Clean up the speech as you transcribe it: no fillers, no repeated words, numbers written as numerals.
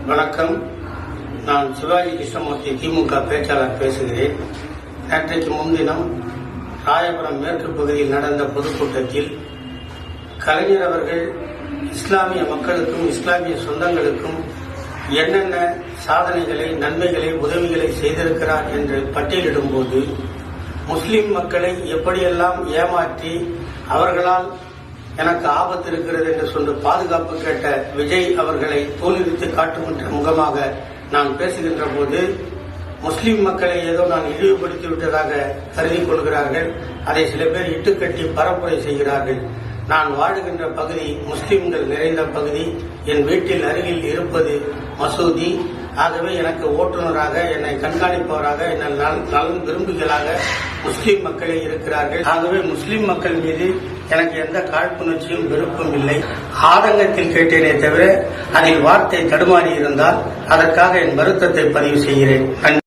வணக்கம். நான் சிவாஜி கிருஷ்ணமூர்த்தி, திமுக பேச்சாளர் பேசுகிறேன். நேற்றைக்கு முன்தினம் ராயபுரம் மேற்கு பகுதியில் நடந்த பொதுக்கூட்டத்தில் கலைஞர் அவர்கள் இஸ்லாமிய மக்களுக்கும் இஸ்லாமிய சொந்தங்களுக்கும் என்னென்ன சாதனைகளை, நன்மைகளை, உதவிகளை செய்திருக்கிறார் என்று பட்டியலிடும்போது முஸ்லிம் மக்களை எப்படியெல்லாம் ஏமாற்றி அவர்களால் எனக்கு ஆபத்து இருக்கிறது என்று சொல்லி பாதுகாப்பு கேட்ட விஜய் அவர்களை தோலுரித்து காட்டுகின்ற முகமாக நான் பேசுகின்ற போது முஸ்லிம் மக்களை ஏதோ நான் இழிவுபடுத்தி விட்டதாக கருதி கொள்கிறார்கள். அதை சில பேர் இட்டுக்கட்டி பரப்புரை செய்கிறார்கள். நான் வாழுகின்ற பகுதி முஸ்லிம்கள் நிறைந்த பகுதி. என் வீட்டில் அருகில் இருப்பது மசூதி. ஆகவே எனக்கு ஓட்டுநராக, என்னை கண்காணிப்பவராக, என்னை நலன் விரும்புகளாக முஸ்லிம் மக்களே இருக்கிறார்கள். ஆகவே முஸ்லிம் மக்கள் மீது எனக்கு எந்த காழ்ப்புணர்ச்சியும் விருப்பம் இல்லை. ஆதங்கத்தில் கேட்டேனே தவிர அதில் வார்த்தை தடுமாறி இருந்தால் அதற்காக என் வருத்தத்தை பதிவு செய்கிறேன்.